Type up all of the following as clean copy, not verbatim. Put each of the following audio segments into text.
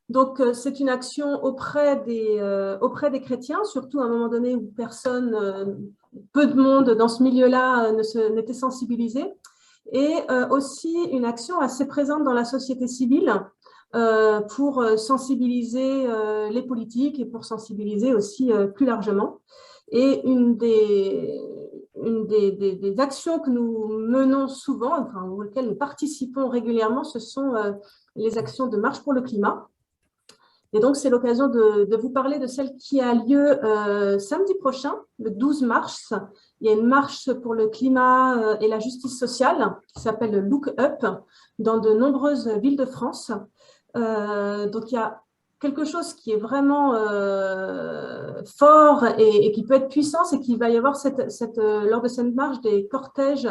Donc, c'est une action auprès des chrétiens, surtout à un moment donné où peu de monde dans ce milieu-là n'était sensibilisé, et aussi une action assez présente dans la société civile pour sensibiliser les politiques et pour sensibiliser aussi plus largement. Et des actions que nous menons souvent, enfin, auxquelles nous participons régulièrement, ce sont les actions de marche pour le climat. Et donc, c'est l'occasion de vous parler de celle qui a lieu samedi prochain, le 12 mars. Il y a une marche pour le climat et la justice sociale qui s'appelle Look Up dans de nombreuses villes de France. Donc, il y a quelque chose qui est vraiment fort et qui peut être puissant, c'est qu'il va y avoir lors de cette marche des cortèges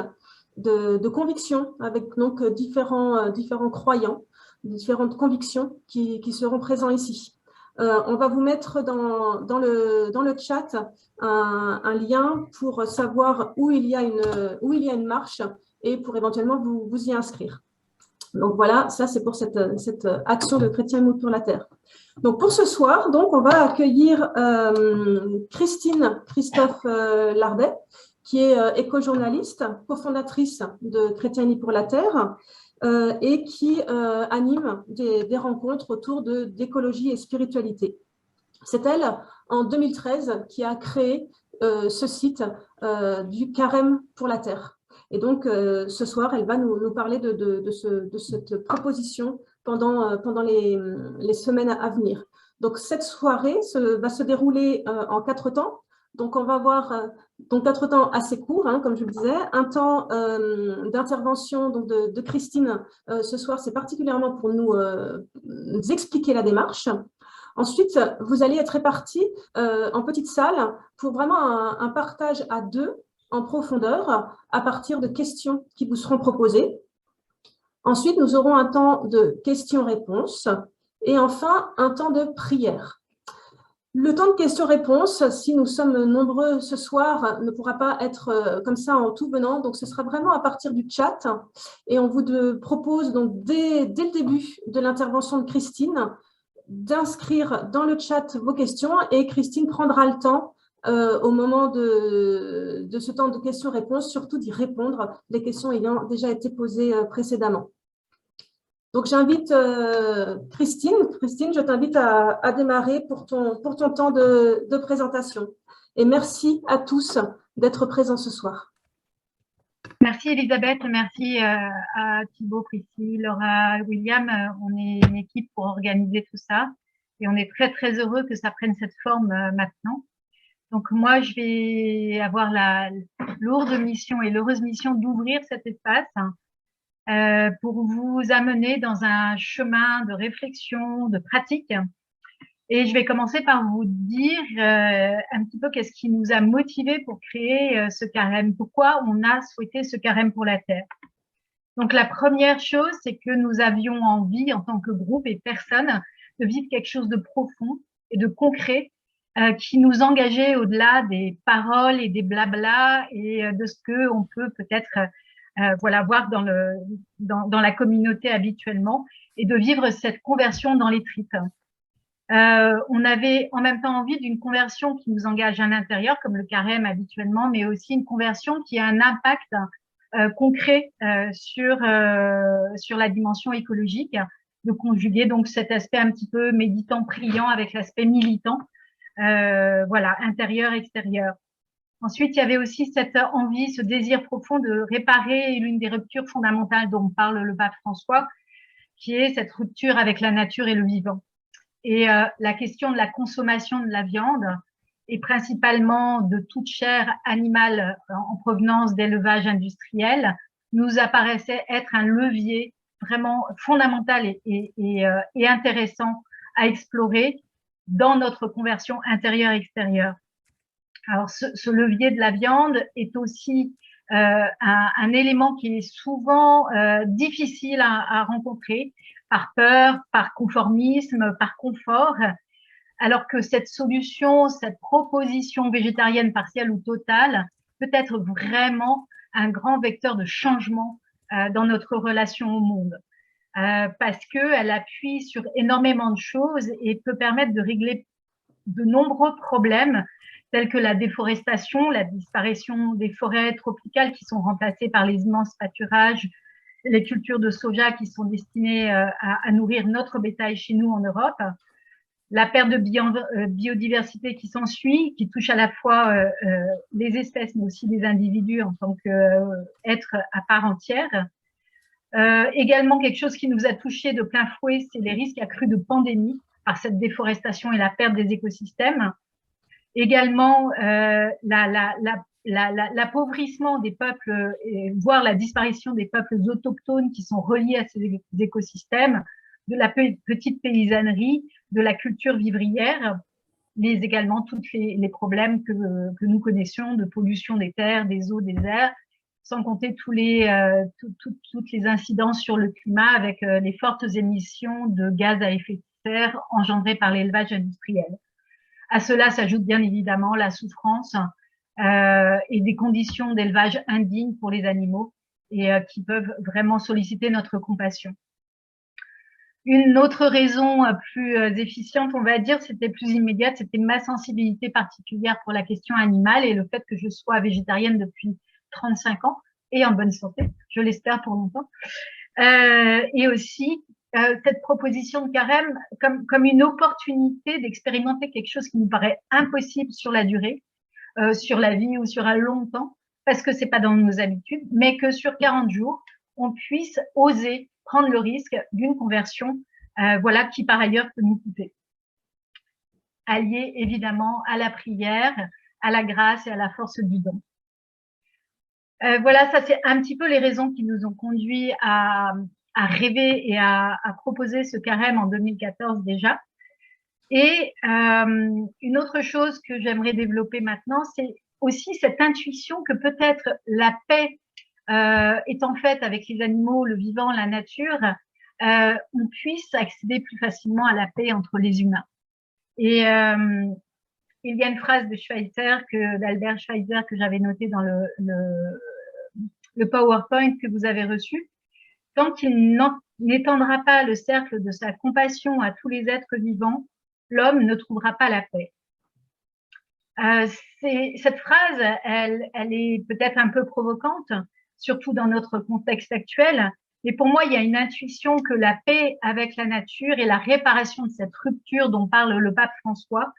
de convictions avec donc différents croyants, différentes convictions qui seront présents ici. On va vous mettre dans le chat un lien pour savoir où il y a une marche et pour éventuellement vous y inscrire. Donc voilà, ça c'est pour cette action de Chrétiens Mots pour la Terre. Donc pour ce soir, donc, on va accueillir Christophe Lardet, qui est éco-journaliste, cofondatrice de Chrétiens Unis pour la Terre, et qui anime des rencontres autour d'écologie et spiritualité. C'est elle, en 2013, qui a créé ce site du Carême pour la Terre. Et donc, ce soir, elle va nous parler de cette proposition pendant les semaines à venir. Donc, cette soirée va se dérouler en 4 temps. Donc, on va avoir donc 4 temps assez courts, hein, comme je le disais. Un temps d'intervention de Christine ce soir, c'est particulièrement pour nous expliquer la démarche. Ensuite, vous allez être répartis en petites salles pour vraiment un partage à deux en profondeur à partir de questions qui vous seront proposées. Ensuite, nous aurons un temps de questions-réponses et enfin un temps de prière. Le temps de questions-réponses, si nous sommes nombreux ce soir, ne pourra pas être comme ça en tout venant, donc ce sera vraiment à partir du chat. Et on vous propose donc dès le début de l'intervention de Christine d'inscrire dans le chat vos questions et Christine prendra le temps au moment de ce temps de questions-réponses, surtout d'y répondre, les questions ayant déjà été posées précédemment. Donc, j'invite Christine. Christine, je t'invite à démarrer pour ton temps de présentation. Et merci à tous d'être présents ce soir. Merci Elisabeth, merci à Thibaut, Priscille, Laura, William. On est une équipe pour organiser tout ça et on est très heureux que ça prenne cette forme maintenant. Donc moi, je vais avoir la lourde mission et l'heureuse mission d'ouvrir cet espace pour vous amener dans un chemin de réflexion, de pratique. Et je vais commencer par vous dire un petit peu qu'est-ce qui nous a motivés pour créer ce carême, pourquoi on a souhaité ce carême pour la Terre. Donc la première chose, c'est que nous avions envie en tant que groupe et personne de vivre quelque chose de profond et de concret qui nous engageait au-delà des paroles et des blablas et de ce que on peut peut-être voilà voir dans la communauté habituellement et de vivre cette conversion dans les tripes. On avait en même temps envie d'une conversion qui nous engage à l'intérieur, comme le carême habituellement, mais aussi une conversion qui a un impact concret sur la dimension écologique, de conjuguer donc cet aspect un petit peu méditant, priant avec l'aspect militant, voilà, intérieur, extérieur. Ensuite, il y avait aussi cette envie, ce désir profond de réparer l'une des ruptures fondamentales dont parle le pape François, qui est cette rupture avec la nature et le vivant. Et la question de la consommation de la viande et principalement de toute chair animale en provenance d'élevage industriel nous apparaissait être un levier vraiment fondamental et intéressant à explorer dans notre conversion intérieure-extérieure. Alors ce levier de la viande est aussi un élément qui est souvent difficile à rencontrer par peur, par conformisme, par confort, alors que cette solution, cette proposition végétarienne partielle ou totale peut être vraiment un grand vecteur de changement dans notre relation au monde. parce qu'elle appuie sur énormément de choses et peut permettre de régler de nombreux problèmes tels que la déforestation, la disparition des forêts tropicales qui sont remplacées par les immenses pâturages, les cultures de soja qui sont destinées à nourrir notre bétail chez nous en Europe, la perte de biodiversité qui s'ensuit, qui touche à la fois les espèces mais aussi les individus en tant qu'êtres à part entière. Également, quelque chose qui nous a touchés de plein fouet, c'est les risques accrus de pandémie par cette déforestation et la perte des écosystèmes. Également, l'appauvrissement des peuples, voire la disparition des peuples autochtones qui sont reliés à ces écosystèmes, de la petite paysannerie, de la culture vivrière, mais également tous les problèmes que nous connaissions de pollution des terres, des eaux, des airs, sans compter toutes les incidences sur le climat avec les fortes émissions de gaz à effet de serre engendrées par l'élevage industriel. À cela s'ajoute bien évidemment la souffrance et des conditions d'élevage indignes pour les animaux et qui peuvent vraiment solliciter notre compassion. Une autre raison plus efficiente, on va dire, c'était plus immédiate, c'était ma sensibilité particulière pour la question animale et le fait que je sois végétarienne depuis 35 ans et en bonne santé, je l'espère pour longtemps. Et aussi cette proposition de carême comme une opportunité d'expérimenter quelque chose qui nous paraît impossible sur la durée, sur la vie ou sur un long temps, parce que c'est pas dans nos habitudes, mais que sur 40 jours, on puisse oser prendre le risque d'une conversion, voilà, qui par ailleurs peut nous coûter. Allié évidemment à la prière, à la grâce et à la force du don. Voilà, ça c'est un petit peu les raisons qui nous ont conduits à rêver et à proposer ce carême en 2014 déjà. Et une autre chose que j'aimerais développer maintenant, c'est aussi cette intuition que peut-être la paix étant faite avec les animaux, le vivant, la nature, on puisse accéder plus facilement à la paix entre les humains. Et il y a une phrase de d'Albert Schweitzer que j'avais notée dans le PowerPoint que vous avez reçu. Tant qu'il n'étendra pas le cercle de sa compassion à tous les êtres vivants, l'homme ne trouvera pas la paix. Cette phrase, elle est peut-être un peu provocante, surtout dans notre contexte actuel, mais pour moi, il y a une intuition que la paix avec la nature et la réparation de cette rupture dont parle le pape François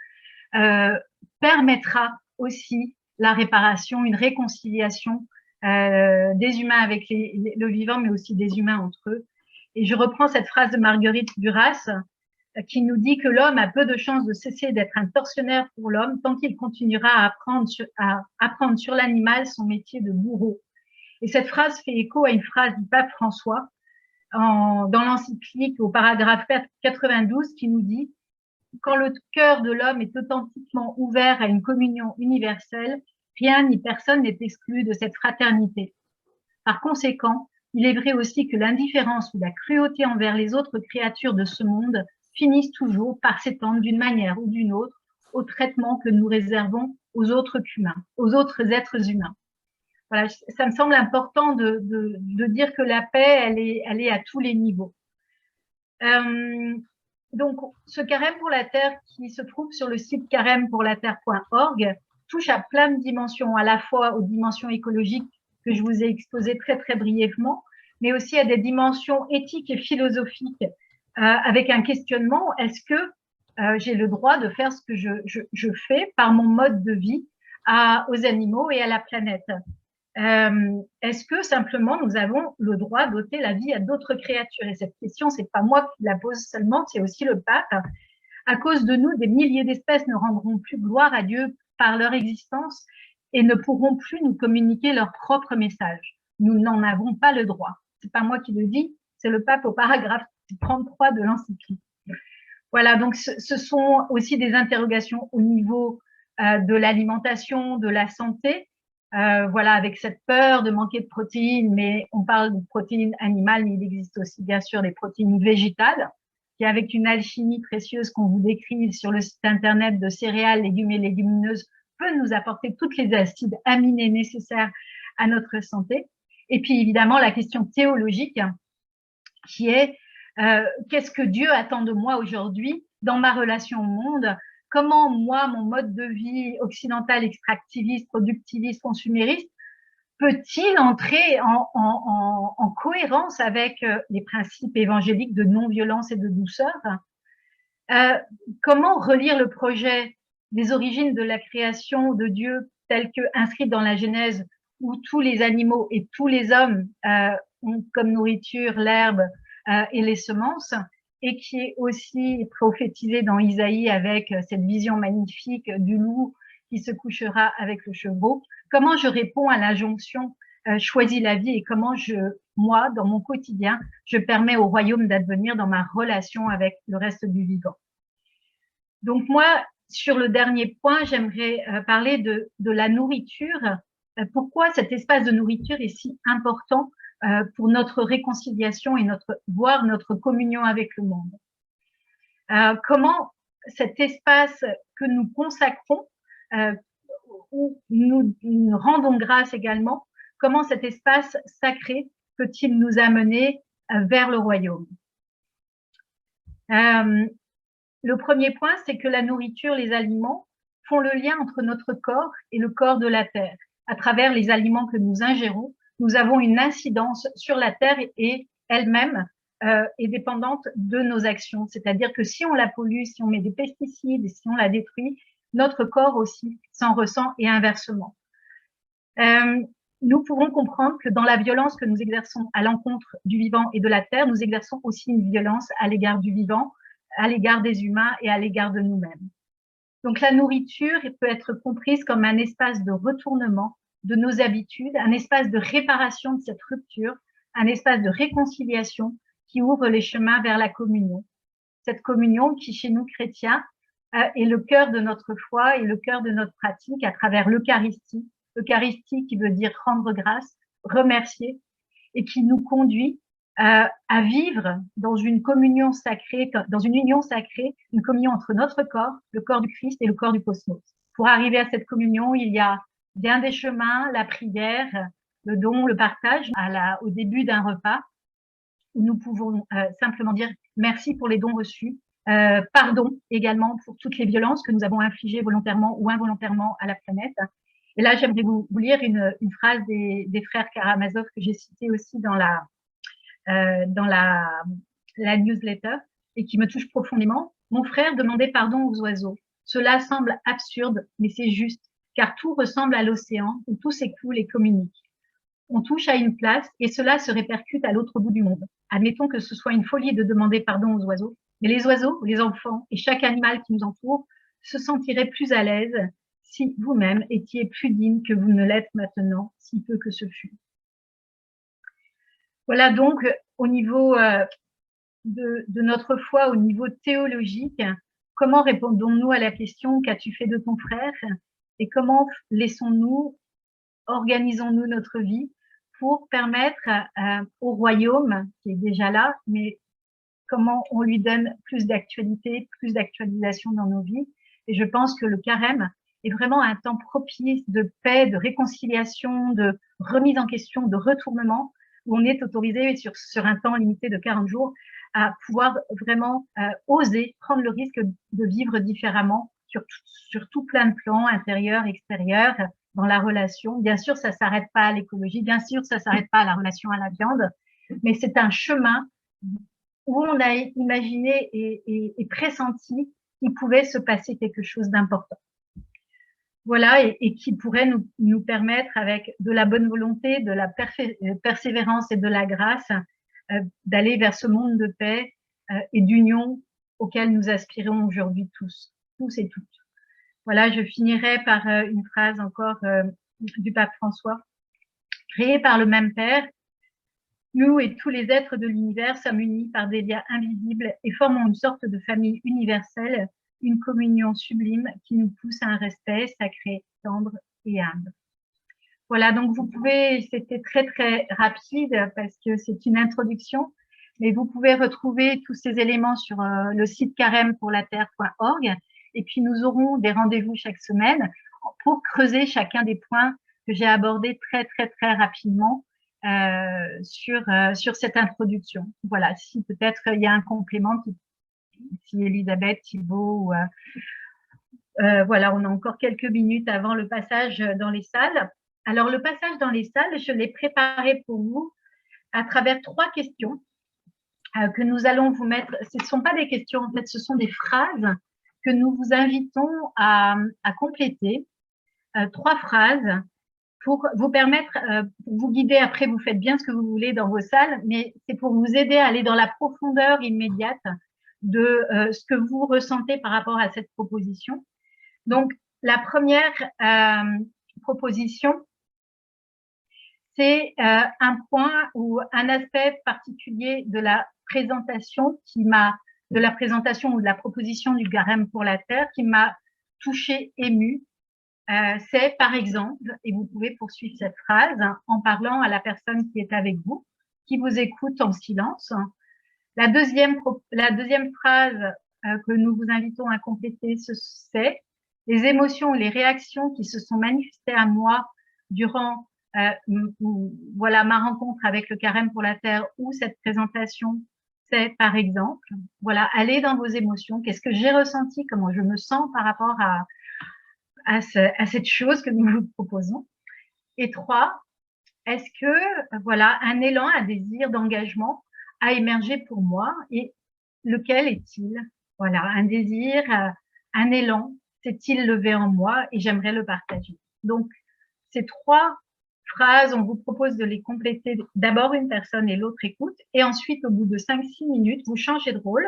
permettra aussi la réparation, une réconciliation des humains avec le vivant, mais aussi des humains entre eux. Et je reprends cette phrase de Marguerite Duras qui nous dit que l'homme a peu de chances de cesser d'être un tortionnaire pour l'homme tant qu'il continuera à apprendre sur l'animal son métier de bourreau. Et cette phrase fait écho à une phrase du pape François dans l'encyclique au paragraphe 92 qui nous dit « Quand le cœur de l'homme est authentiquement ouvert à une communion universelle, rien ni personne n'est exclu de cette fraternité. Par conséquent, il est vrai aussi que l'indifférence ou la cruauté envers les autres créatures de ce monde finissent toujours par s'étendre d'une manière ou d'une autre au traitement que nous réservons aux autres êtres humains. » Voilà, ça me semble important de dire que la paix, elle est à tous les niveaux. Donc, ce carême pour la Terre qui se trouve sur le site carêmepourlaterre.org touche à plein de dimensions, à la fois aux dimensions écologiques que je vous ai exposées très très brièvement, mais aussi à des dimensions éthiques et philosophiques avec un questionnement, est-ce que j'ai le droit de faire ce que je fais par mon mode de vie aux animaux et à la planète? Est-ce que simplement nous avons le droit d'ôter la vie à d'autres créatures? Et cette question, c'est pas moi qui la pose seulement, c'est aussi le pape. À cause de nous, des milliers d'espèces ne rendront plus gloire à Dieu par leur existence et ne pourront plus nous communiquer leur propre message. Nous n'en avons pas le droit. C'est pas moi qui le dis, c'est le pape au paragraphe 33 de l'encyclique. Voilà, donc ce sont aussi des interrogations au niveau de l'alimentation, de la santé. Voilà, avec cette peur de manquer de protéines, mais on parle de protéines animales, mais il existe aussi bien sûr des protéines végétales, qui avec une alchimie précieuse qu'on vous décrit sur le site internet de céréales, légumes et légumineuses, peut nous apporter tous les acides aminés nécessaires à notre santé. Et puis évidemment la question théologique, qui est qu'est-ce que Dieu attend de moi aujourd'hui dans ma relation au monde, comment moi, mon mode de vie occidental, extractiviste, productiviste, consumériste, peut-il entrer en cohérence avec les principes évangéliques de non-violence et de douceur? Comment relire le projet des origines de la création de Dieu tel que inscrit dans la Genèse, où tous les animaux et tous les hommes ont comme nourriture l'herbe et les semences, et qui est aussi prophétisé dans Isaïe avec cette vision magnifique du loup qui se couchera avec le chevreau. Comment je réponds à l'injonction choisis la vie, et comment moi, dans mon quotidien, je permets au royaume d'advenir dans ma relation avec le reste du vivant. Donc moi, sur le dernier point, j'aimerais parler de la nourriture. Pourquoi cet espace de nourriture est si important pour notre réconciliation et voire notre communion avec le monde. Comment cet espace que nous consacrons, où nous rendons grâce également, comment cet espace sacré peut-il nous amener vers le royaume? Le premier point, c'est que la nourriture, les aliments, font le lien entre notre corps et le corps de la terre. À travers les aliments que nous ingérons, nous avons une incidence sur la terre et elle-même est dépendante de nos actions. C'est-à-dire que si on la pollue, si on met des pesticides, si on la détruit, notre corps aussi s'en ressent, et inversement. Nous pouvons comprendre que dans la violence que nous exerçons à l'encontre du vivant et de la terre, nous exerçons aussi une violence à l'égard du vivant, à l'égard des humains et à l'égard de nous-mêmes. Donc la nourriture peut être comprise comme un espace de retournement de nos habitudes, un espace de réparation de cette rupture, un espace de réconciliation qui ouvre les chemins vers la communion. Cette communion qui, chez nous chrétiens, est le cœur de notre foi et le cœur de notre pratique à travers l'Eucharistie. L'Eucharistie qui veut dire rendre grâce, remercier, et qui nous conduit à vivre dans une communion sacrée, dans une union sacrée, une communion entre notre corps, le corps du Christ et le corps du cosmos. Pour arriver à cette communion, il y a bien des chemins, la prière, le don, le partage au début d'un repas, où nous pouvons simplement dire merci pour les dons reçus, pardon également pour toutes les violences que nous avons infligées volontairement ou involontairement à la planète. Et là, j'aimerais vous lire une phrase des frères Karamazov que j'ai citée aussi dans la newsletter et qui me touche profondément. Mon frère demandait pardon aux oiseaux. Cela semble absurde, mais c'est juste, car tout ressemble à l'océan où tout s'écoule et communique. On touche à une place et cela se répercute à l'autre bout du monde. Admettons que ce soit une folie de demander pardon aux oiseaux, mais les oiseaux, les enfants et chaque animal qui nous entoure se sentiraient plus à l'aise si vous-même étiez plus digne que vous ne l'êtes maintenant, si peu que ce fût. Voilà donc au niveau de notre foi, au niveau théologique, comment répondons-nous à la question « Qu'as-tu fait de ton frère ?» et comment organisons-nous notre vie pour permettre au royaume, qui est déjà là, mais comment on lui donne plus d'actualité, plus d'actualisation dans nos vies. Et je pense que le carême est vraiment un temps propice de paix, de réconciliation, de remise en question, de retournement, où on est autorisé sur un temps limité de 40 jours à pouvoir vraiment oser prendre le risque de vivre différemment sur tout plein de plans, intérieur, extérieur, dans la relation. Bien sûr, ça s'arrête pas à l'écologie, bien sûr, ça s'arrête pas à la relation à la viande, mais c'est un chemin où on a imaginé et pressenti qu'il pouvait se passer quelque chose d'important. Voilà, et qui pourrait nous permettre, avec de la bonne volonté, de la persévérance et de la grâce, d'aller vers ce monde de paix et d'union auquel nous aspirons aujourd'hui tous et toutes. Voilà, je finirai par une phrase encore du pape François. Créés par le même Père, nous et tous les êtres de l'univers sommes unis par des liens invisibles et formons une sorte de famille universelle, une communion sublime qui nous pousse à un respect sacré, tendre et humble. Voilà, donc vous pouvez, c'était très très rapide parce que c'est une introduction, mais vous pouvez retrouver tous ces éléments sur le site carêmepourlaterre.org, et puis nous aurons des rendez-vous chaque semaine pour creuser chacun des points que j'ai abordés très très très rapidement sur cette introduction. Voilà, si peut-être il y a un complément, si Elisabeth, Thibaut, voilà, on a encore quelques minutes avant le passage dans les salles. Alors, le passage dans les salles, je l'ai préparé pour vous à travers 3 questions que nous allons vous mettre. Ce ne sont pas des questions, en fait, ce sont des phrases que nous vous invitons à compléter. 3 phrases pour vous permettre, pour vous guider. Après, vous faites bien ce que vous voulez dans vos salles, mais c'est pour vous aider à aller dans la profondeur immédiate de ce que vous ressentez par rapport à cette proposition. Donc, la première proposition, c'est un point ou un aspect particulier de la présentation de la présentation ou de la proposition du Carême pour la Terre qui m'a touchée, émue. C'est par exemple, et vous pouvez poursuivre cette phrase en parlant à la personne qui est avec vous, qui vous écoute en silence. La deuxième phrase que nous vous invitons à compléter, c'est les émotions ou les réactions qui se sont manifestées à moi durant voilà, ma rencontre avec le Carême pour la Terre ou cette présentation. C'est par exemple, voilà, allez dans vos émotions. Qu'est-ce que j'ai ressenti? Comment je me sens par rapport à cette chose que nous vous proposons. Et 3, est-ce que, voilà, un élan, un désir d'engagement a émergé pour moi et lequel est-il? Voilà, un désir, un élan s'est-il levé en moi et j'aimerais le partager. Donc, ces 3 phrases, on vous propose de les compléter. D'abord, une personne et l'autre écoute. Et ensuite, au bout de 5-6 minutes, vous changez de rôle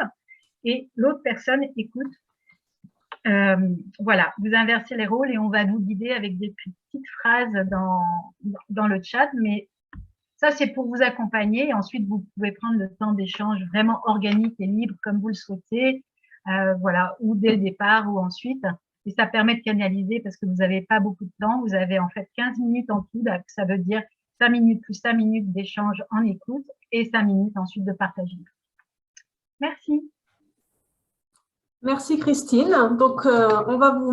et l'autre personne écoute. Voilà, vous inversez les rôles et on va vous guider avec des petites phrases dans le chat. Mais ça, c'est pour vous accompagner. Et ensuite, vous pouvez prendre le temps d'échange vraiment organique et libre comme vous le souhaitez. Voilà, ou dès le départ ou ensuite. Et ça permet de canaliser parce que vous n'avez pas beaucoup de temps. Vous avez en fait 15 minutes en tout. Ça veut dire 5 minutes plus 5 minutes d'échange en écoute et 5 minutes ensuite de partager. Merci. Merci Christine. Donc, on va vous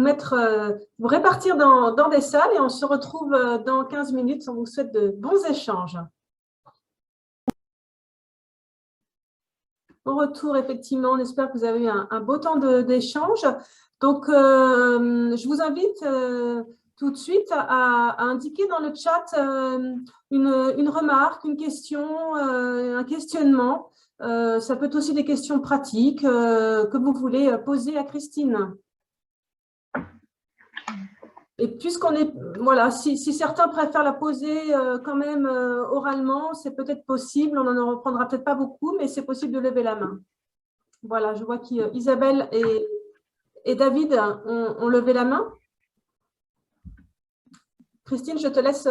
vous répartir dans des salles et on se retrouve dans 15 minutes. On vous souhaite de bons échanges. Au retour, effectivement, on espère que vous avez eu un beau temps d'échange. Donc, je vous invite tout de suite à indiquer dans le chat une remarque, une question, un questionnement. Ça peut être aussi des questions pratiques que vous voulez poser à Christine. Et puisqu'on est, voilà, si certains préfèrent la poser quand même oralement, c'est peut-être possible. On n'en reprendra peut-être pas beaucoup, mais c'est possible de lever la main. Voilà, je vois qu'Isabelle et David ont levé la main. Christine, je te laisse.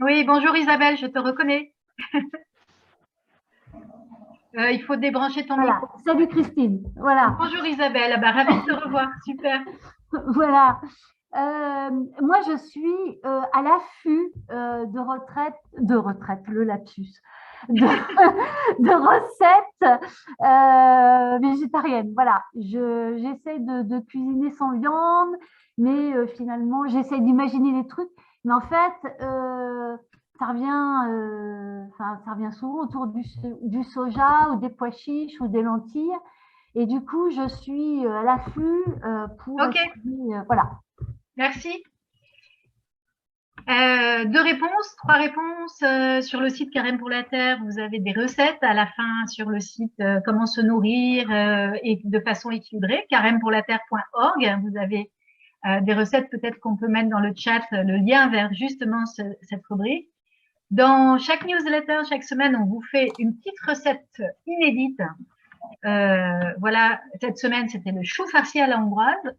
Oui, bonjour Isabelle, je te reconnais. Il faut débrancher ton micro. Salut Christine. Voilà. Bonjour Isabelle, bah, ravie de te revoir, super. Voilà. Moi, je suis à l'affût de retraite, le lapsus, de recettes végétariennes. Voilà. J'essaie de cuisiner sans viande, mais finalement, j'essaie d'imaginer les trucs. Mais en fait, ça revient souvent autour du soja ou des pois chiches ou des lentilles. Et du coup, je suis à l'affût pour… Okay. Voilà. Merci. 2 réponses, 3 réponses sur le site Carême pour la Terre. Vous avez des recettes à la fin sur le site comment se nourrir et de façon équilibrée, carêmepourlaterre.org. Vous avez des recettes peut-être qu'on peut mettre dans le chat, le lien vers justement cette rubrique. Dans chaque newsletter, chaque semaine, on vous fait une petite recette inédite. Voilà, cette semaine, c'était le chou farci à la hongroise.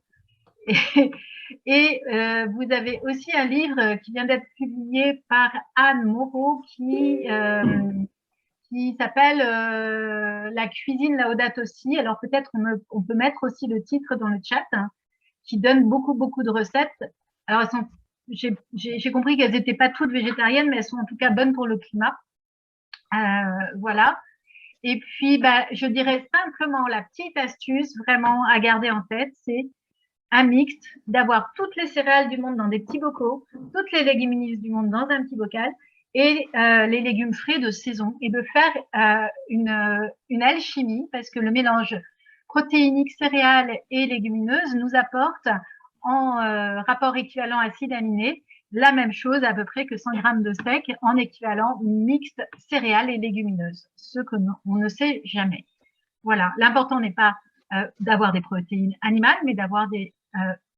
Et vous avez aussi un livre qui vient d'être publié par Anne Moreau qui s'appelle La cuisine Laudato Si. Alors peut-être on peut mettre aussi le titre dans le chat, hein, qui donne beaucoup de recettes. Alors j'ai compris qu'elles n'étaient pas toutes végétariennes, mais elles sont en tout cas bonnes pour le climat. Voilà. Et puis, bah, je dirais simplement la petite astuce vraiment à garder en tête, c'est un mixte, d'avoir toutes les céréales du monde dans des petits bocaux, toutes les légumineuses du monde dans un petit bocal et les légumes frais de saison et de faire une alchimie parce que le mélange protéinique céréales et légumineuses nous apporte en rapport équivalent acide aminé la même chose à peu près que 100 grammes de steak en équivalent mixte céréales et légumineuses, ce que on ne sait jamais. Voilà, l'important n'est pas d'avoir des protéines animales, mais d'avoir des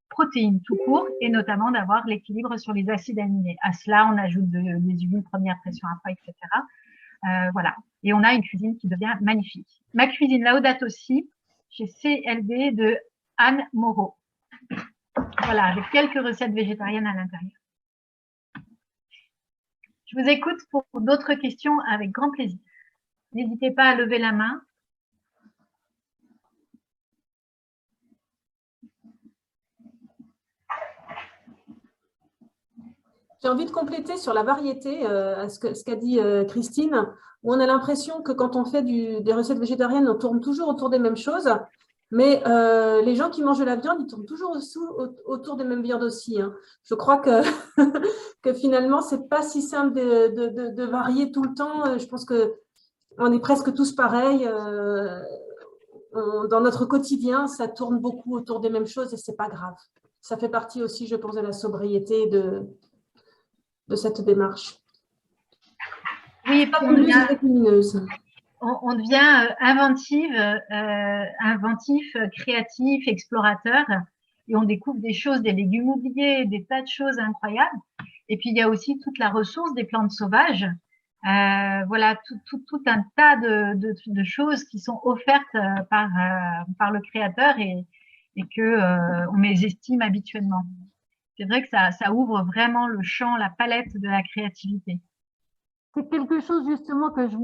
protéines tout court et notamment d'avoir l'équilibre sur les acides aminés. À cela, on ajoute des huiles première pression à froid, etc. Voilà. Et on a une cuisine qui devient magnifique. Ma cuisine Laudato Si, chez CLD de Anne Moreau. Voilà, avec quelques recettes végétariennes à l'intérieur. Je vous écoute pour d'autres questions avec grand plaisir. N'hésitez pas à lever la main. J'ai envie de compléter sur la variété, ce qu'a dit Christine, où on a l'impression que quand on fait des recettes végétariennes, on tourne toujours autour des mêmes choses, mais les gens qui mangent de la viande, ils tournent toujours autour des mêmes viandes aussi. Hein. Je crois que, que finalement, ce n'est pas si simple de varier tout le temps. Je pense qu'on est presque tous pareils. Dans notre quotidien, ça tourne beaucoup autour des mêmes choses et ce n'est pas grave. Ça fait partie aussi, je pense, de la sobriété de cette démarche. Oui, on devient inventif, créatif, explorateur, et on découvre des choses, des légumes oubliés, des tas de choses incroyables. Et puis, il y a aussi toute la ressource des plantes sauvages. Voilà, tout un tas de choses qui sont offertes par le créateur et que on mésestime habituellement. C'est vrai que ça ouvre vraiment le champ, la palette de la créativité. C'est quelque chose justement que j'ai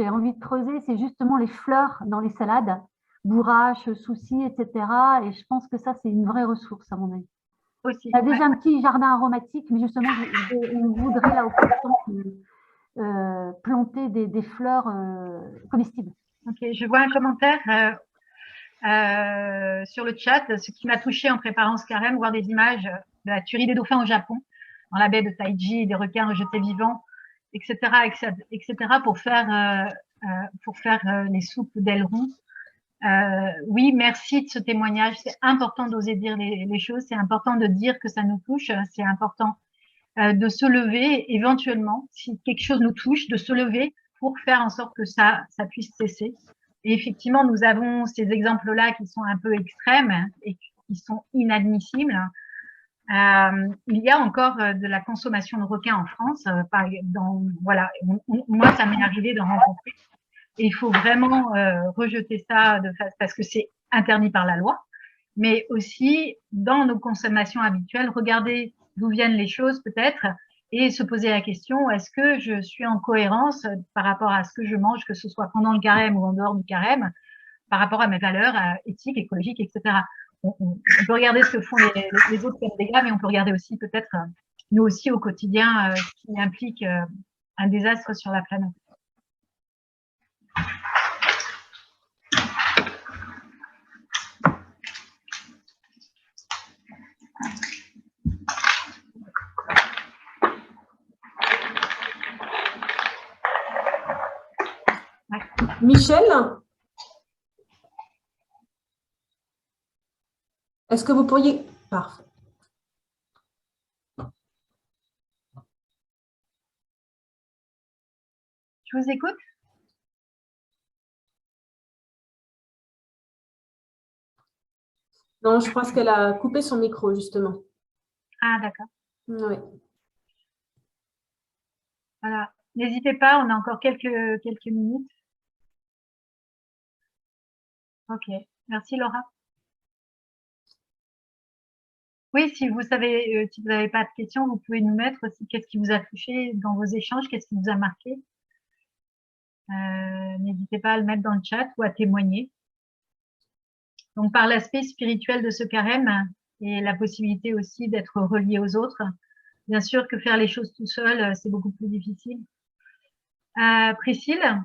envie de creuser, c'est justement les fleurs dans les salades, bourrache, soucis, etc. Et je pense que ça, c'est une vraie ressource à mon avis. Aussi, il y a déjà un petit jardin aromatique, mais justement, on voudrait là au printemps planter des fleurs comestibles. Ok, je vois un commentaire sur le chat, ce qui m'a touché en préparant ce carême, voir des images de la tuerie des dauphins au Japon, dans la baie de Taiji, des requins rejetés vivants, etc., pour faire les soupes d'ailerons. Oui, merci de ce témoignage. C'est important d'oser dire les choses. C'est important de dire que ça nous touche. C'est important de se lever, éventuellement, si quelque chose nous touche, de se lever pour faire en sorte que ça puisse cesser. Et effectivement, nous avons ces exemples-là qui sont un peu extrêmes et qui sont inadmissibles. Il y a encore de la consommation de requins en France. Voilà, moi, ça m'est arrivé d'en rencontrer. Et il faut vraiment rejeter ça parce que c'est interdit par la loi. Mais aussi, dans nos consommations habituelles, regarder d'où viennent les choses peut-être et se poser la question, est-ce que je suis en cohérence par rapport à ce que je mange, que ce soit pendant le carême ou en dehors du carême, par rapport à mes valeurs éthiques, écologiques, etc. On peut regarder ce que font les autres comme des gars, mais on peut regarder aussi peut-être nous aussi au quotidien ce qui implique un désastre sur la planète. Michel, est-ce que vous pourriez... Parfait. Je vous écoute. Non, je pense qu'elle a coupé son micro, justement. Ah, d'accord. Oui. Voilà. N'hésitez pas, on a encore quelques minutes. Ok. Merci, Laura. Oui, si vous savez, si vous n'avez pas de questions, vous pouvez nous mettre aussi qu'est-ce qui vous a touché dans vos échanges, qu'est-ce qui vous a marqué. N'hésitez pas à le mettre dans le chat ou à témoigner. Donc, par l'aspect spirituel de ce carême et la possibilité aussi d'être relié aux autres. Bien sûr que faire les choses tout seul, c'est beaucoup plus difficile. Priscille,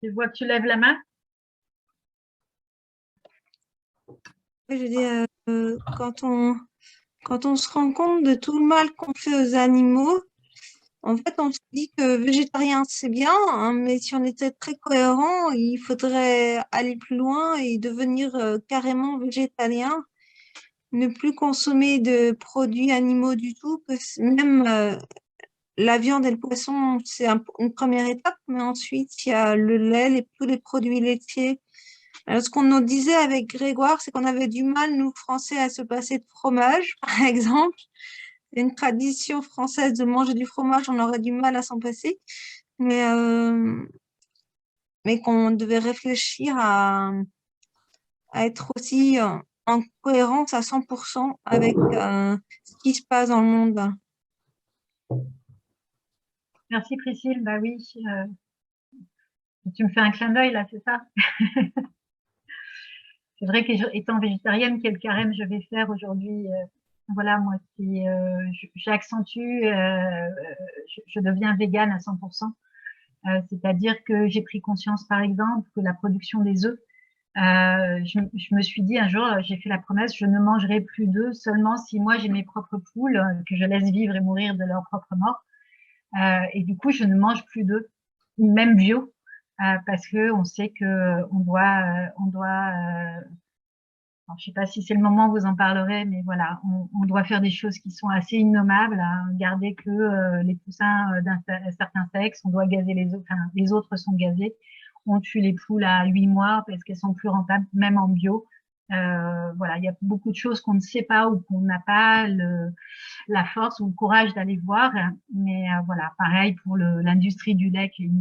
je vois que tu lèves la main. Je veux dire, quand on se rend compte de tout le mal qu'on fait aux animaux, En fait, on se dit que végétarien, c'est bien, hein, mais si on était très cohérent, il faudrait aller plus loin et devenir carrément végétalien, ne plus consommer de produits animaux du tout, même la viande et le poisson, c'est une première étape, mais ensuite, il y a le lait, tous les produits laitiers. Alors, ce qu'on nous disait avec Grégoire, c'est qu'on avait du mal, nous, Français, à se passer de fromage, par exemple. C'est une tradition française de manger du fromage, on aurait du mal à s'en passer. Mais, mais qu'on devait réfléchir à être aussi en cohérence à 100% avec ce qui se passe dans le monde. Merci Priscille, bah oui, tu me fais un clin d'œil là, c'est ça? C'est vrai qu'étant végétarienne, quel carême je vais faire aujourd'hui? Voilà, moi, j'accentue, je deviens végane à 100%. C'est-à-dire que j'ai pris conscience, par exemple, que la production des œufs, je me suis dit un jour, j'ai fait la promesse, je ne mangerai plus d'œufs seulement si moi j'ai mes propres poules que je laisse vivre et mourir de leur propre mort. Et du coup, je ne mange plus d'œufs, même bio, parce que on sait que on doit alors, je sais pas si c'est le moment où vous en parlerez, mais voilà, on doit faire des choses qui sont assez innommables, hein, garder que les poussins d'un certain sexe, on doit gazer les autres, enfin, les autres sont gazés. On tue les poules à 8 mois parce qu'elles sont plus rentables, même en bio. Voilà, il y a beaucoup de choses qu'on ne sait pas ou qu'on n'a pas la force ou le courage d'aller voir. Mais voilà, pareil pour l'industrie du lait, qui est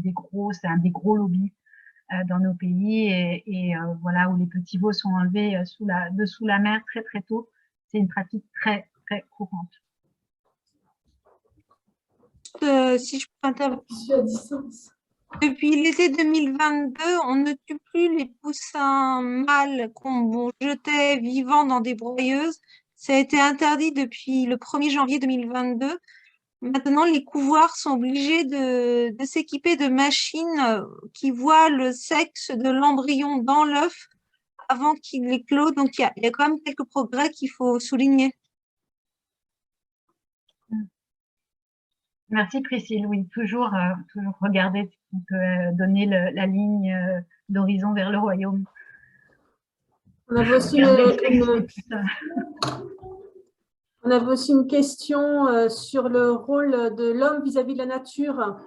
c'est un des gros lobbies dans nos pays et voilà, où les petits veaux sont enlevés dessous la mer très très tôt. C'est une pratique très très courante. Si je peux intervenir. Depuis l'été 2022, on ne tue plus les poussins mâles qu'on jetait vivants dans des broyeuses. Ça a été interdit depuis le 1er janvier 2022. Maintenant, les couvoirs sont obligés de s'équiper de machines qui voient le sexe de l'embryon dans l'œuf avant qu'il éclose. Donc, il y a quand même quelques progrès qu'il faut souligner. Merci Priscille. Oui, toujours regarder ce qui peut donner la ligne d'horizon vers le royaume. On avait aussi une question sur le rôle de l'homme vis-à-vis de la nature.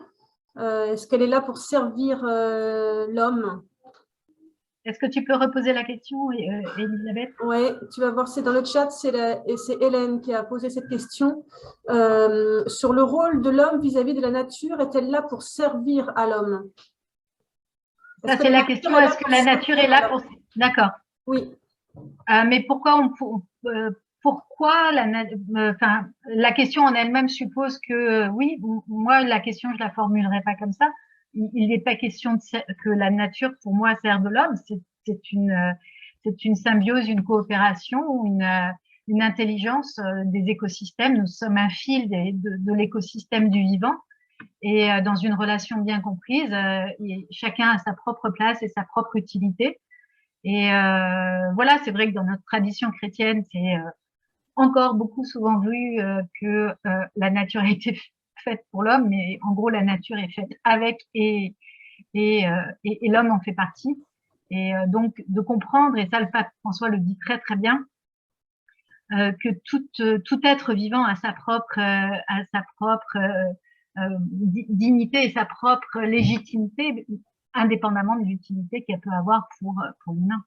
Est-ce qu'elle est là pour servir l'homme? Est-ce que tu peux reposer la question, Elisabeth? Oui, tu vas voir, c'est dans le chat, c'est Hélène qui a posé cette question. Sur le rôle de l'homme vis-à-vis de la nature, est-elle là pour servir à l'homme? Ça, c'est la question, est-ce que la nature est là pour... D'accord. Oui. Mais pourquoi la question en elle-même suppose que oui, moi la question je la formulerai pas comme ça. Il n'est pas question que la nature pour moi serve l'homme. C'est une symbiose, une coopération, une intelligence des écosystèmes. Nous sommes un fil de l'écosystème du vivant et dans une relation bien comprise, chacun a sa propre place et sa propre utilité. Et voilà, c'est vrai que dans notre tradition chrétienne, c'est encore beaucoup souvent vu que la nature a été faite pour l'homme, mais en gros, la nature est faite avec et l'homme en fait partie. Et donc, de comprendre, et ça, le pape François le dit très très bien, que tout être vivant a sa propre dignité et sa propre légitimité, indépendamment de l'utilité qu'elle peut avoir pour l'humain.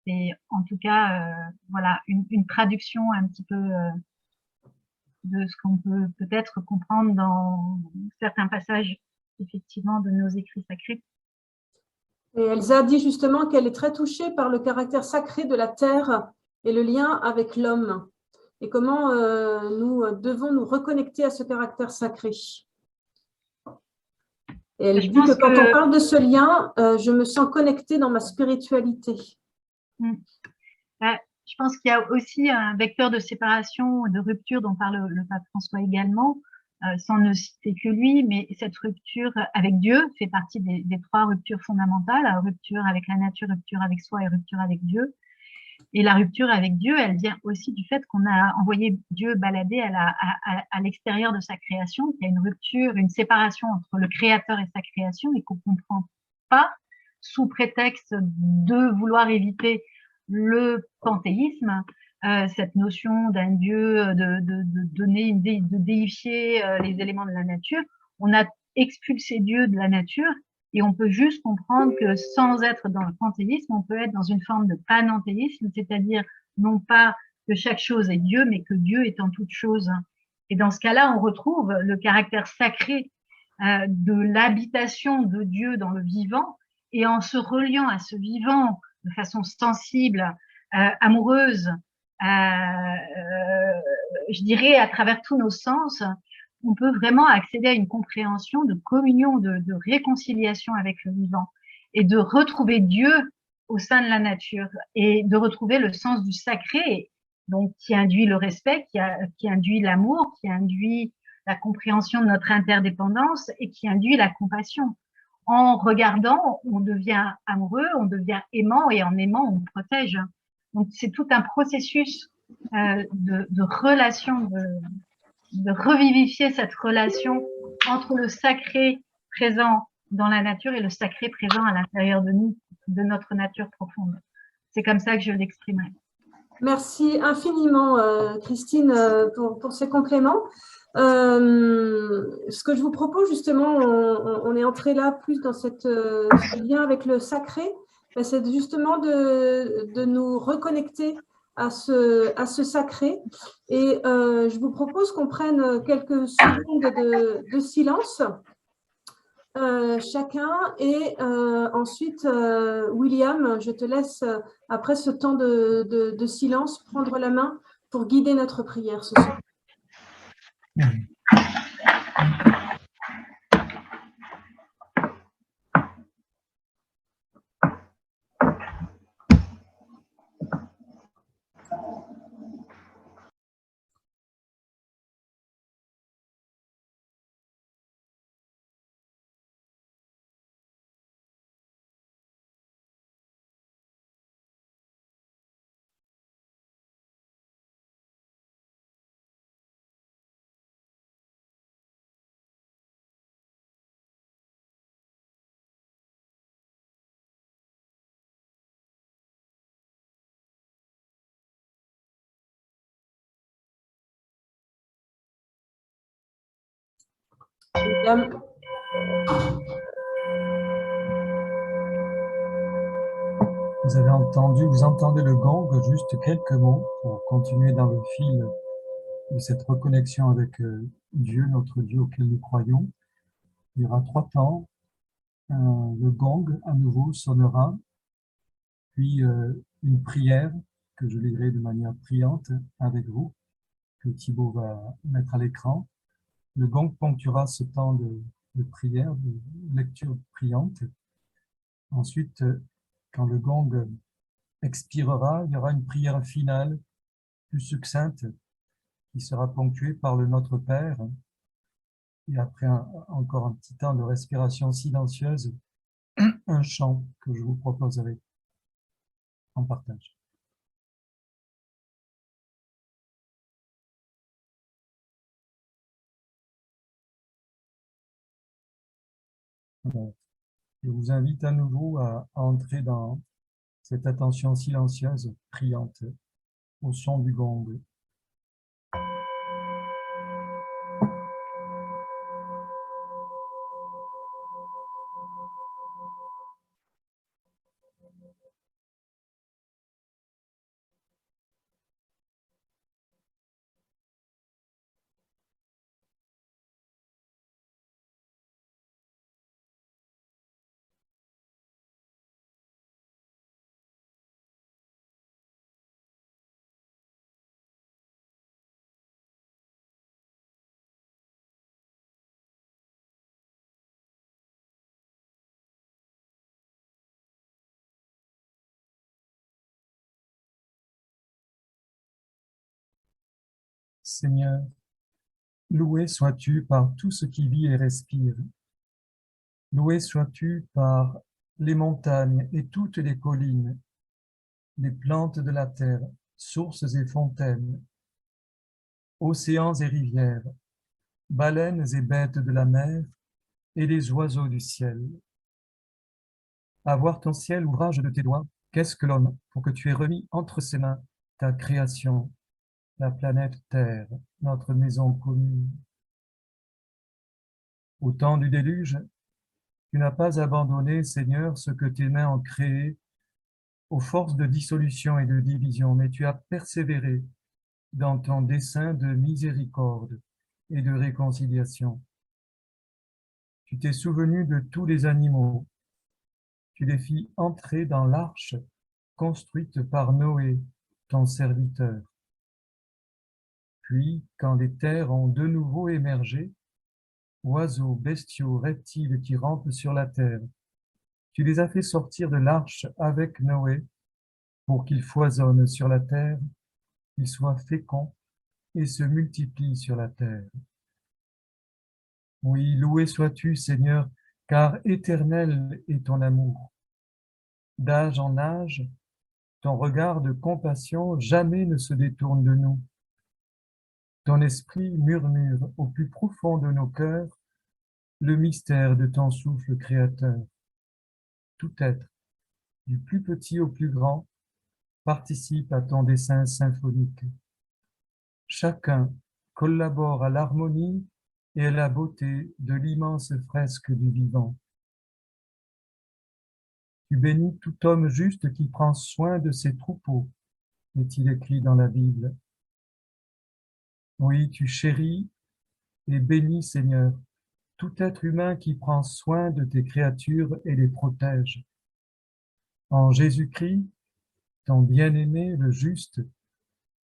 C'est en tout cas voilà une traduction un petit peu de ce qu'on peut peut-être comprendre dans certains passages effectivement de nos écrits sacrés. Et Elsa dit justement qu'elle est très touchée par le caractère sacré de la terre et le lien avec l'homme et comment nous devons nous reconnecter à ce caractère sacré. Et elle dit que quand on parle de ce lien, je me sens connectée dans ma spiritualité. Je pense qu'il y a aussi un vecteur de séparation, de rupture dont parle le pape François également, sans ne citer que lui, mais cette rupture avec Dieu fait partie des 3 ruptures fondamentales, rupture avec la nature, rupture avec soi et rupture avec Dieu. Et la rupture avec Dieu, elle vient aussi du fait qu'on a envoyé Dieu balader à l'extérieur de sa création, qu'il y a une rupture, une séparation entre le créateur et sa création et qu'on ne comprend pas sous prétexte de vouloir éviter le panthéisme, cette notion d'un Dieu, de donner de déifier les éléments de la nature. On a expulsé Dieu de la nature et on peut juste comprendre que sans être dans le panthéisme, on peut être dans une forme de panenthéisme, c'est-à-dire non pas que chaque chose est Dieu, mais que Dieu est en toute chose. Et dans ce cas-là, on retrouve le caractère sacré de l'habitation de Dieu dans le vivant, et en se reliant à ce vivant de façon sensible, amoureuse, je dirais à travers tous nos sens, on peut vraiment accéder à une compréhension de communion, de réconciliation avec le vivant et de retrouver Dieu au sein de la nature et de retrouver le sens du sacré, donc qui induit le respect, qui induit l'amour, qui induit la compréhension de notre interdépendance et qui induit la compassion. En regardant, on devient amoureux, on devient aimant et en aimant, on protège. Donc c'est tout un processus de relation, de revivifier cette relation entre le sacré présent dans la nature et le sacré présent à l'intérieur de nous, de notre nature profonde. C'est comme ça que je l'exprimerai. Merci infiniment, Christine, pour ces compléments. Ce que je vous propose, justement, on est entré là plus dans ce lien avec le sacré, c'est justement de nous reconnecter à ce sacré. Et je vous propose qu'on prenne quelques secondes de silence, chacun, et ensuite, William, je te laisse, après ce temps de silence, prendre la main pour guider notre prière ce soir. William. Vous entendez le gong, juste quelques mots pour continuer dans le fil de cette reconnexion avec Dieu, notre Dieu auquel nous croyons. Il y aura 3 temps. Le gong à nouveau sonnera, puis une prière que je lirai de manière priante avec vous, que Thibaut va mettre à l'écran. Le gong ponctuera ce temps de prière, de lecture priante. Ensuite, quand le gong expirera, il y aura une prière finale plus succincte qui sera ponctuée par le Notre Père. Et après encore un petit temps de respiration silencieuse, un chant que je vous proposerai en partage. Je vous invite à nouveau à entrer dans cette attention silencieuse, priante, au son du gong. Seigneur, loué sois-tu par tout ce qui vit et respire. Loué sois-tu par les montagnes et toutes les collines, les plantes de la terre, sources et fontaines, océans et rivières, baleines et bêtes de la mer, et les oiseaux du ciel. À voir ton ciel, ouvrage de tes doigts, qu'est-ce que l'homme pour que tu aies remis entre ses mains ta création, la planète Terre, notre maison commune. Au temps du déluge, tu n'as pas abandonné, Seigneur, ce que tes mains ont créé aux forces de dissolution et de division, mais tu as persévéré dans ton dessein de miséricorde et de réconciliation. Tu t'es souvenu de tous les animaux, tu les fis entrer dans l'arche construite par Noé, ton serviteur. Puis, quand les terres ont de nouveau émergé, oiseaux, bestiaux, reptiles qui rampent sur la terre, tu les as fait sortir de l'arche avec Noé pour qu'ils foisonnent sur la terre, qu'ils soient féconds et se multiplient sur la terre. Oui, loué sois-tu, Seigneur, car éternel est ton amour. D'âge en âge, ton regard de compassion jamais ne se détourne de nous. Ton esprit murmure au plus profond de nos cœurs le mystère de ton souffle créateur. Tout être, du plus petit au plus grand, participe à ton dessein symphonique. Chacun collabore à l'harmonie et à la beauté de l'immense fresque du vivant. Tu bénis tout homme juste qui prend soin de ses troupeaux, est-il écrit dans la Bible. Oui, tu chéris et bénis, Seigneur, tout être humain qui prend soin de tes créatures et les protège. En Jésus-Christ, ton bien-aimé, le juste,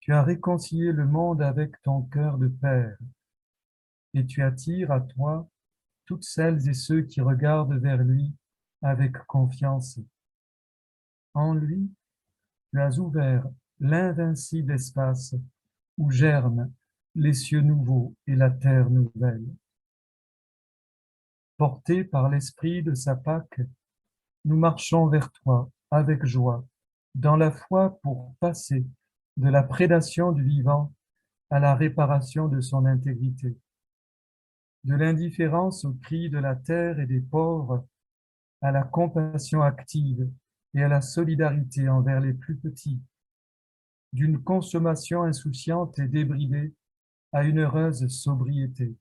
tu as réconcilié le monde avec ton cœur de Père, et tu attires à toi toutes celles et ceux qui regardent vers lui avec confiance. En lui, tu as ouvert l'invincible espace où germent les cieux nouveaux et la terre nouvelle. Portés par l'esprit de sa Pâque, nous marchons vers toi avec joie, dans la foi pour passer de la prédation du vivant à la réparation de son intégrité, de l'indifférence aux cris de la terre et des pauvres à la compassion active et à la solidarité envers les plus petits, d'une consommation insouciante et débridée à une heureuse sobriété,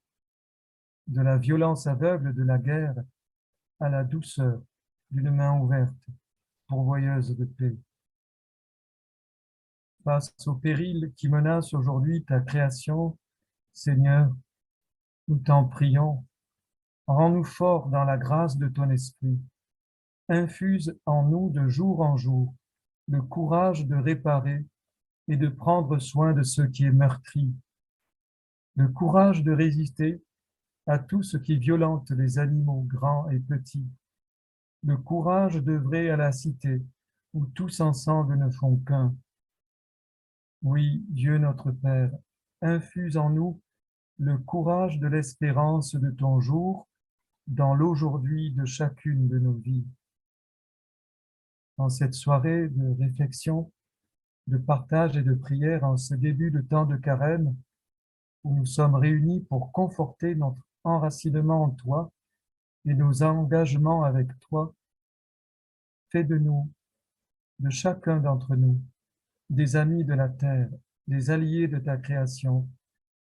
de la violence aveugle de la guerre à la douceur d'une main ouverte, pourvoyeuse de paix. Face aux périls qui menacent aujourd'hui ta création, Seigneur, nous t'en prions, rends-nous forts dans la grâce de ton esprit. Infuse en nous de jour en jour le courage de réparer et de prendre soin de ce qui est meurtri, le courage de résister à tout ce qui violente les animaux grands et petits, le courage d'œuvrer à la cité où tous ensemble ne font qu'un. Oui, Dieu notre Père, infuse en nous le courage de l'espérance de ton jour dans l'aujourd'hui de chacune de nos vies. En cette soirée de réflexion, de partage et de prière, en ce début de temps de carême, où nous sommes réunis pour conforter notre enracinement en toi et nos engagements avec toi, fais de nous, de chacun d'entre nous, des amis de la terre, des alliés de ta création,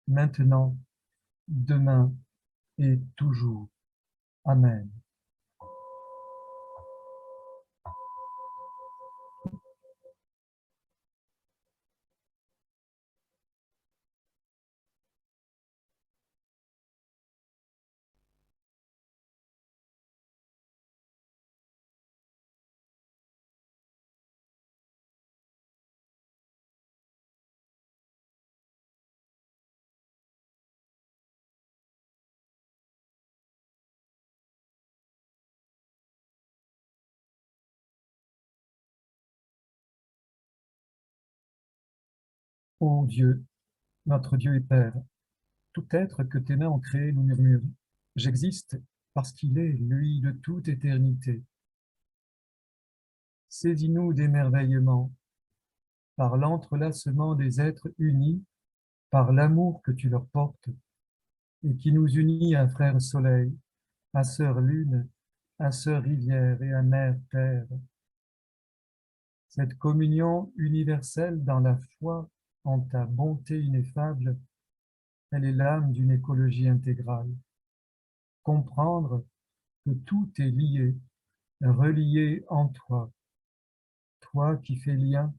maintenant, demain et toujours. Amen. Ô Dieu, notre Dieu et Père, tout être que tes mains ont créé nous murmure, j'existe parce qu'il est, lui, de toute éternité. Saisis-nous d'émerveillement par l'entrelacement des êtres unis, par l'amour que tu leur portes et qui nous unit à frère soleil, à sœur lune, à sœur rivière et à mère terre. Cette communion universelle dans la foi en ta bonté ineffable, elle est l'âme d'une écologie intégrale. Comprendre que tout est lié, relié en toi, toi qui fais lien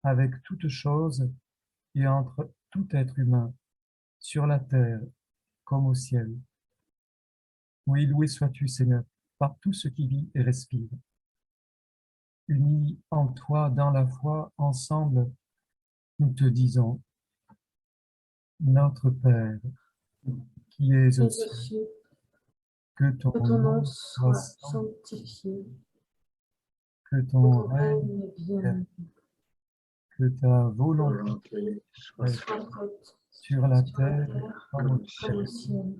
avec toute chose et entre tout être humain, sur la terre comme au ciel. Oui, loué sois-tu, Seigneur, par tout ce qui vit et respire. Unis en toi dans la foi, ensemble, nous te disons, Notre Père, qui es aux cieux, que ton nom soit sanctifié, que que ton ton règne règne vienne, vienne, que ta volonté volonté soit soit faite faite sur la sur la terre terre comme au comme au ciel. comme au ciel. ciel.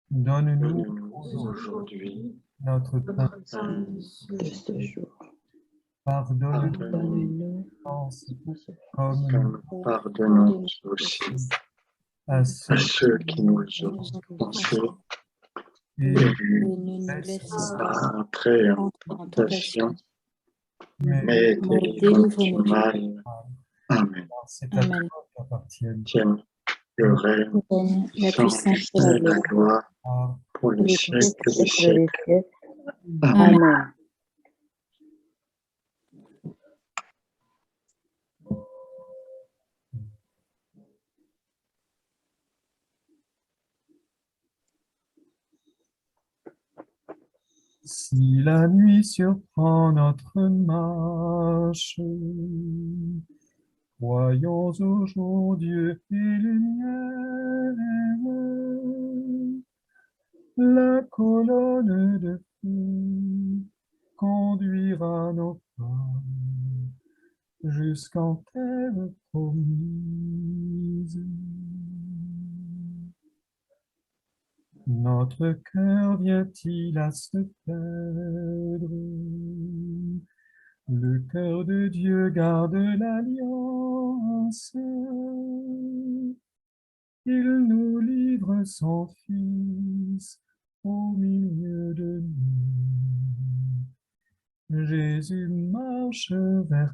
Donne-nous Donne-nous aujourd'hui aujourd'hui notre pain Notre pain de de ce ce jour. Pardonne-nous pardonne-nous nos Pardonne-nous offenses, nos comme offenses, nous comme pardonnons aussi à à ceux ceux qui nous qui ont nous ont offensés offensés, et et et ne nous laisse laisse pas pas entrer en entrer en tentation, tentation, mais mais mais délivre-nous du délivre-nous du mal. mal. Amen. c'est à Amen. toi qu'appartiennent Tienne le règne, La la puissance et puissance la et la gloire gloire à pour pour les les siècles siècles des des siècles. siècles. Amen. Amen. Si la nuit surprend notre marche, croyons au jour Dieu et lumière. La colonne de feu conduira nos pas jusqu'en terre promise. Notre cœur vient-il à se perdre? Le cœur de Dieu garde l'alliance. Il nous livre son Fils au milieu de nous. Jésus marche vers